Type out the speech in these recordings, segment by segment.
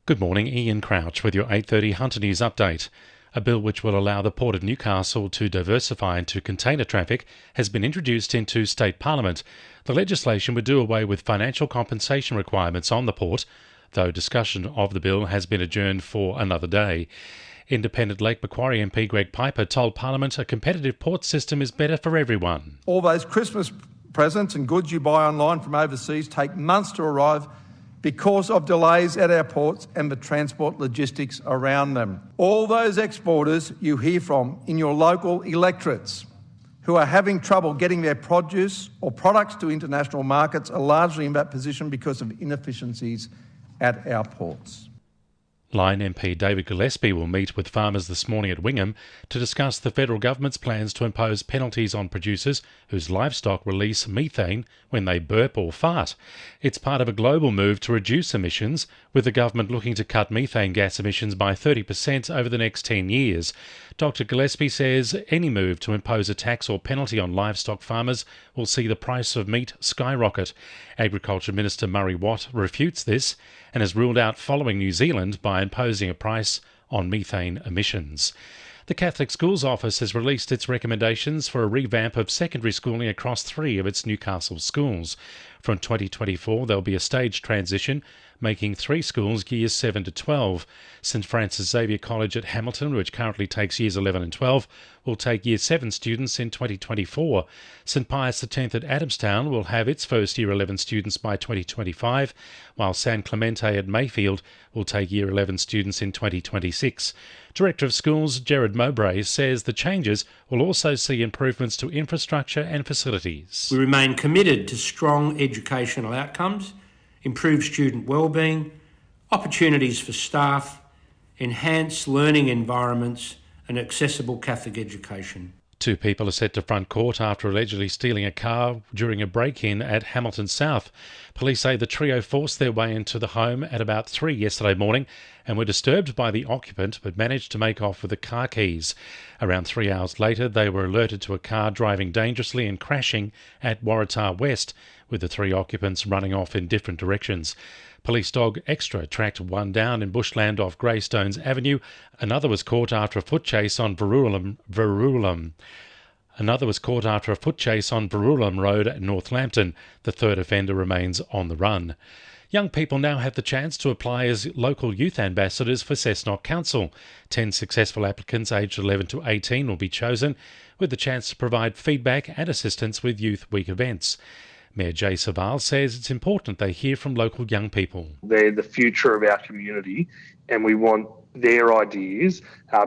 Good morning, Ian Crouch with your 8:30 Hunter News update. A bill which will allow the Port of Newcastle to diversify into container traffic has been introduced into State Parliament. The legislation would do away with financial compensation requirements on the port, though discussion of the bill has been adjourned for another day. Independent Lake Macquarie MP Greg Piper told Parliament a competitive port system is better for everyone. All those Christmas presents and goods you buy online from overseas take months to arrive because of delays at our ports and the transport logistics around them. All those exporters you hear from in your local electorates who are having trouble getting their produce or products to international markets are largely in that position because of inefficiencies at our ports. Lyne MP David Gillespie will meet with farmers this morning at Wingham to discuss the federal government's plans to impose penalties on producers whose livestock release methane when they burp or fart. It's part of a global move to reduce emissions, with the government looking to cut methane gas emissions by 30% over the next 10 years. Dr Gillespie says any move to impose a tax or penalty on livestock farmers will see the price of meat skyrocket. Agriculture Minister Murray Watt refutes this and has ruled out following New Zealand by imposing a price on methane emissions. The Catholic Schools Office has released its recommendations for a revamp of secondary schooling across 3 of its Newcastle schools. From 2024, there'll be a staged transition, making 3 schools years 7 to 12. St Francis Xavier College at Hamilton, which currently takes years 11 and 12, will take year 7 students in 2024. St Pius X at Adamstown will have its first year 11 students by 2025, while San Clemente at Mayfield will take year 11 students in 2026. Director of Schools Gerard Mowbray says the changes will also see improvements to infrastructure and facilities. We remain committed to strong educational outcomes, improved student wellbeing, opportunities for staff, enhanced learning environments and accessible Catholic education. 2 people are set to front court after allegedly stealing a car during a break-in at Hamilton South. Police say the trio forced their way into the home at about 3 yesterday morning and were disturbed by the occupant but managed to make off with the car keys. Around 3 hours later, they were alerted to a car driving dangerously and crashing at Waratah West, with the 3 occupants running off in different directions. Police dog Extra tracked one down in bushland off Greystones Avenue. Another was caught after a foot chase on Verulam. Another was caught after a foot chase on Verulam Road at Northampton. The third offender remains on the run. Young people now have the chance to apply as local youth ambassadors for Cessnock Council. 10 successful applicants aged 11 to 18 will be chosen, with the chance to provide feedback and assistance with Youth Week events. Mayor Jay Saval says it's important they hear from local young people. They're the future of our community, and we want their ideas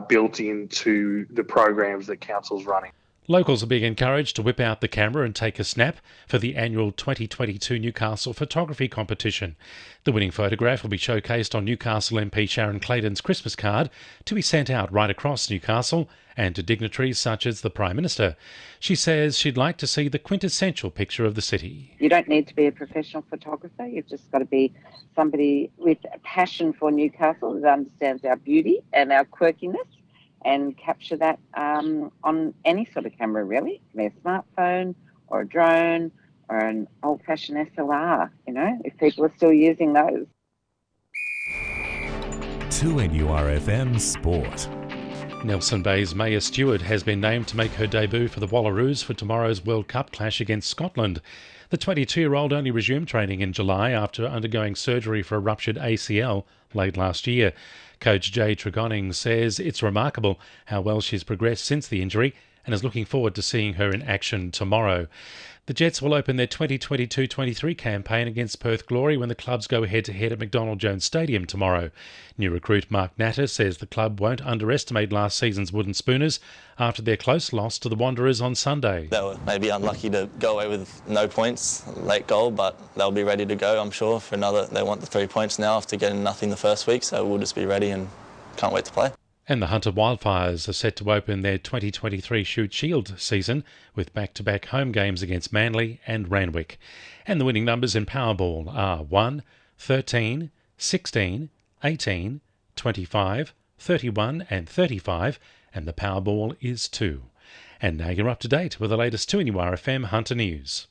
built into the programs that Council's running. Locals are being encouraged to whip out the camera and take a snap for the annual 2022 Newcastle Photography Competition. The winning photograph will be showcased on Newcastle MP Sharon Clayton's Christmas card to be sent out right across Newcastle and to dignitaries such as the Prime Minister. She says she'd like to see the quintessential picture of the city. You don't need to be a professional photographer. You've just got to be somebody with a passion for Newcastle that understands our beauty and our quirkiness, and capture that on any sort of camera, really. It can be a smartphone or a drone or an old-fashioned SLR, if people are still using those. 2NURFM Sport. Nelson Bay's Maya Stewart has been named to make her debut for the Wallaroos for tomorrow's World Cup clash against Scotland. The 22-year-old only resumed training in July after undergoing surgery for a ruptured ACL late last year. Coach Jay Tregonning says it's remarkable how well she's progressed since the injury and is looking forward to seeing her in action tomorrow. The Jets will open their 2022-23 campaign against Perth Glory when the clubs go head-to-head at McDonald Jones Stadium tomorrow. New recruit Mark Natter says the club won't underestimate last season's Wooden Spooners after their close loss to the Wanderers on Sunday. They were maybe unlucky to go away with no points, late goal, but they'll be ready to go, I'm sure, for another. They want the 3 points now after getting nothing the first week, so we'll just be ready and can't wait to play. And the Hunter Wildfires are set to open their 2023 Shoot Shield season with back-to-back home games against Manly and Randwick. And the winning numbers in Powerball are 1, 13, 16, 18, 25, 31 and 35, and the Powerball is 2. And now you're up to date with the latest 2NURFM Hunter News.